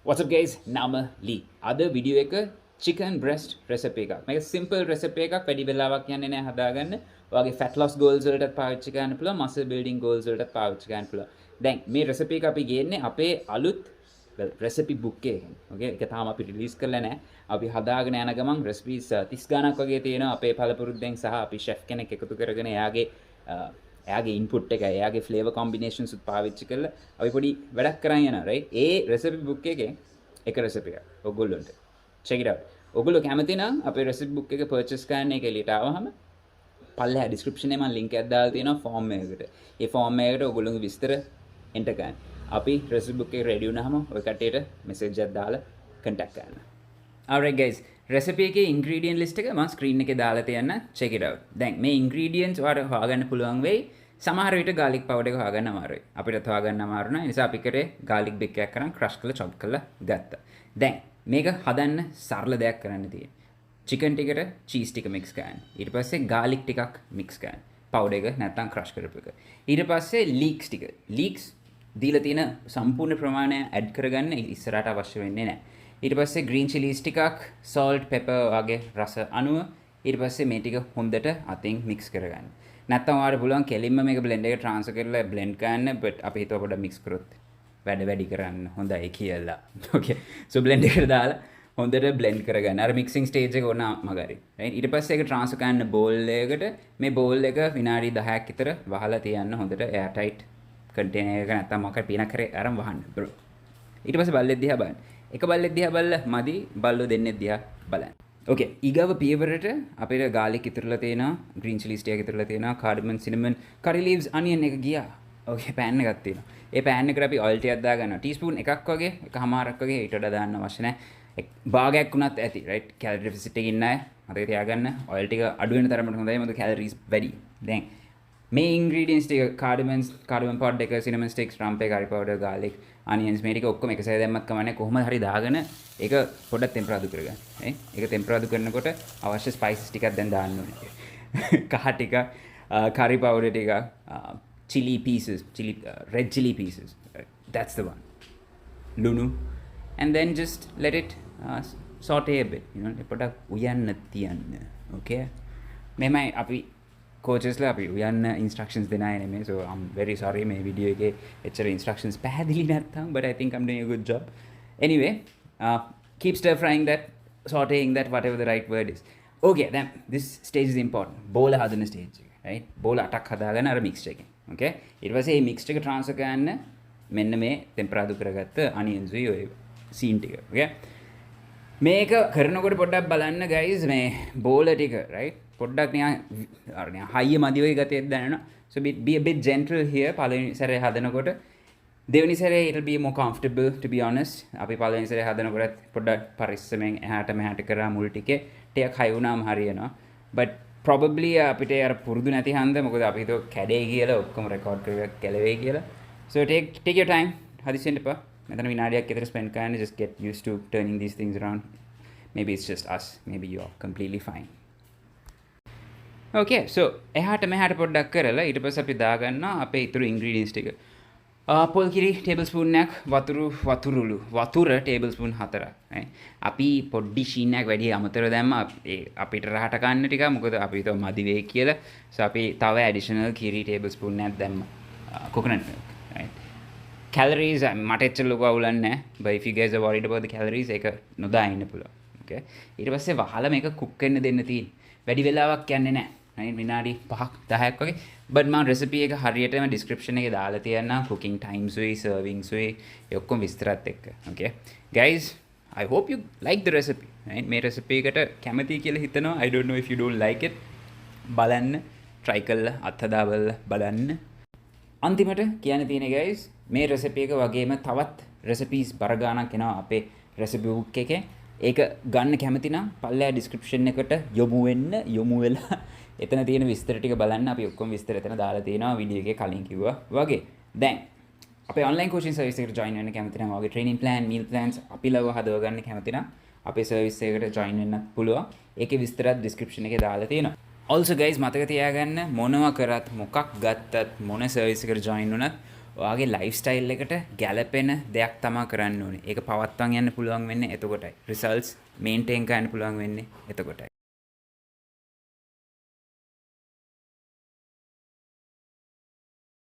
What's up guys? නම ලී. අද වීඩියෝ එක chicken breast recipe එකක්. මේක simple recipe එකක්. වැඩි වෙලාවක් යන්නේ නැහැ හදාගන්න. ඔයාගේ fat loss goals වලටත් පාවිච්චි කරන්න පුළුවන්, muscle building goals වලටත් පාවිච්චි කරන්න පුළුවන්. දැන් මේ recipe එක අපි ගේන්නේ අපේ අලුත් recipe book එකෙන්. Okay? ඒක තාම අපි release කරලා නැහැ. අපි හදාගෙන යන ගමන් recipes 30 ගණක් වගේ තියෙනවා අපේ පළපුරුද්දෙන් සහ අපි chef කෙනෙක් එකතු කරගෙන එයාගේ input එක එයාගේ flavor combinations උත් පාවිච්චි කරලා අපි පොඩි වැඩක් කරන් යනවා right ඒ recipe book එකේ එක recipe එකක් ඔයගොල්ලන්ට check it out ඔයගොල්ලෝ කැමති නම් අපේ recipe book එක purchase කරන්න එක එළියට ආවහම පල්ලෙහා description එකේ මම link එකක් දාලා තියෙනවා form එකකට ඒ form එකකට ඔයගොල්ලෝගේ විස්තර enter කරන්න අපි recipe book එක ready වුණාම ඔය කට්ටියට message එකක් දාලා contact කරන්න alright guys recipe එකේ ingredient list එක මම screen එකේ දාලා තියන්න check it out. දැන් මේ ingredients ඔයාලට හොයාගන්න පුළුවන් වෙයි. සමහර විට garlic powder එක හොයාගන්න අමාරුයි. අපිට හොයාගන්න අමාරු නෑ. ඒ නිසා අපි කරේ garlic brick එකක් කරන් crush කරලා chop කරලා ගත්තා. දැන් මේක හදන්න සරල දෙයක් කරන්න තියෙන්නේ. chicken ටිකට cheese ටික mix කරන්න. ඊට පස්සේ garlic ටිකක් mix කරන්න. powder එක නැත්තම් crush කරපු එක. ඊට පස්සේ leeks ටික. leeks දීලා තියෙන සම්පූර්ණ ප්‍රමාණය add කරගන්න ඉස්සරහට අවශ්‍ය වෙන්නේ නෑ. ඊට පස්සේ green chilies ටිකක් salt pepper වගේ රස අණුව ඊට පස්සේ මේ ටික හොඳට අතින් mix කරගන්න. නැත්නම් ඔයාලට පුළුවන් කෙලින්ම මේක blender එකට transfer කරලා blend කරන්න but අපි හිතුවා පොඩ්ඩක් mix කරොත් වැඩි කරන්න හොඳයි කියලා. okay so blender එකට දාලා හොඳට blend කරගන්න. අර mixing stage එක ඕන මගරි. right ඊට පස්සේ ඒක transfer කරන්න bowl එකකට මේ bowl එක විනාඩි 10ක් විතර වහලා තියන්න හොඳට air tight container එකක නැත්නම් මොකක් පිනක් කරේ අරන් වහන්න bro. ඊට පස්සේ බල්ලෙක් දිහා බලන්න. එක බල්ලෙක් දිහා බලලා මදි බල්ලෝ දෙන්නෙක් දිහා බලන්න. ඕකේ ඊගව පියවරට අපිට garlic ඉතුරුලා තියෙනවා, green chilies ටික ඉතුරුලා තියෙනවා, cardamom, cinnamon, curry leaves, onion එක ගියා. ඕකේ pan එකක් තියෙනවා. ඒ pan එකට අපි oil ටිකක් දාගන්නවා. teaspoon එකක් වගේ, එකමාරක් වගේ ඊට වඩා දාන්න අවශ්‍ය නැහැ. භාගයක් වුණත් ඇති right calorie deficit එකකින් නැහැ. මතක තියාගන්න oil ටික අඩු වෙන තරමට හොඳයි මොකද calories වැඩි. දැන් මේ ingredients ටික cardamom powder එක cinnamon sticks rampe curry powder garlic onions මේ ටික ඔක්කොම එකසේ දැම්මත් කමන්නේ කොහොමද හරි දාගෙන ඒක පොඩ්ඩක් tempera අඩු කරගන්න. ඒක tempera අඩු කරනකොට අවශ්‍ය spices ටිකක් දැන් දාන්න ඕනේ. කහ ටික curry powder ටික red chili pieces that's the one. ලුණු and then just let it saute a bit පොඩ්ඩක් උයන්න තියන්න. okay මෙමය අපි coachesලා අපි උයන්න instructions දෙන අය නෙමෙයි so I'm very sorry මේ වීඩියෝ එකේ එච්චර instructions පැහැදිලි නැත්තම් but I think I'm doing a good job anyway keep stir frying that sauteing that whatever the right word is okay then this stage is important bowl හදන stage එක right bowl 8ක් හදාගෙන අර mixture එකෙන් okay ඊට පස්සේ මේ mixture එක transfer කරන්න මෙන්න මේ tempera අඩු කරගත්ත onions උයි ඔය scene ටික okay මේක කරනකොට පොඩ්ඩක් බලන්න guys මේ bowl ටික right පොඩ්ඩක් නිකන් හයිය මදි වගේ ගතියක් දැනෙනවා so be a bit gentle here පළවෙනි සැරේ හදනකොට දෙවෙනි සැරේ it'll be more comfortable to be honest අපි පළවෙනි සැරේ හදනකොට පොඩ්ඩක් පරිස්සමෙන් එහාට මෙහාට කරා මුල් ටිකේ ටිකක් හයි වුණාම හරියනවා but probably අපිට අර පුරුදු නැති හන්ද මොකද අපි හිතුව කැඩේ කියලා ඔක්කොම රෙකෝඩ් කරලා කැලවේ කියලා so take your time හදිසියෙන් එපා මෙතන විනාඩියක් විතර spend කරන්න just get used to turning these things around maybe it's just us maybe you are completely fine okay so එහාට මෙහාට පොඩ්ඩක් කරලා ඊට පස්සේ අපි දාගන්නවා අපේ ඊතුරු ingredients ටික පොල් කිරි tablespoon එකක් වතුර tablespoon 4ක් අපි පොඩ්ඩි ෂීන් එකක් වැඩි අමතරව දැම්මා අපිට රහට ගන්න ටික මොකද අපි හිතුවා මදි වෙයි කියලා so අපි තව additional කිරි tablespoon එකක් දැම්මා coconut milk right calories මට එච්චර ලොකු අවුලක් නැහැ but if you guys are worried about the calories ඒක නොදා ඉන්න පුළුවන් okay ඊට පස්සේ වහලා මේක cook වෙන්න දෙන්න තියෙන්නේ වැඩි වෙලාවක් යන්නේ නැහැ right විනාඩි 5ක් 10ක් වගේ but මම recipe එක හරියටම description එකේ දාලා තියන්නම් cooking times උයි servings උයි ඒ ඔක්කොම විස්තරත් එක්ක okay guys I hope you like the recipe right මේ recipe එකට කැමතියි කියලා හිතනවා I don't know if you don't like it බලන්න try කරලා අත්හදා බලන්න අන්තිමට කියන්න තියෙන්නේ guys මේ recipe එක වගේම තවත් recipes බර ගානක් එනවා අපේ recipe book එකේ ඒක ගන්න කැමති නම් පල්ලෙහා description එකට යොමු වෙලා එතන තියෙන විස්තර ටික බලන්න අපි ඔක්කොම විස්තර එතන දාලා තියෙනවා වීඩියෝ එකේ කලින් කිව්වා වගේ. දැන් අපේ online coaching service එකට join වෙන්න කැමති නම් ඔයගේ training plan, meal plans අපි ලව හදව ගන්න කැමති නම් අපේ service එකට join වෙන්නත් පුළුවන්. ඒකේ විස්තරත් description එකේ දාලා තියෙනවා. also guys මතක තියාගන්න මොනවා කරත් මොකක් ගත්තත් මොන service එකට join වුණත් ඔයාගේ ලයිෆ් ස්ටයිල් එකට ගැලපෙන දෙයක් තමා කරන්න ඕනේ. ඒක පවත්වාගෙන යන්න පුළුවන් වෙන්නේ එතකොටයි. රිසල්ට්ස් මේන්ටේන් කරන්න පුළුවන් වෙන්නේ එතකොටයි.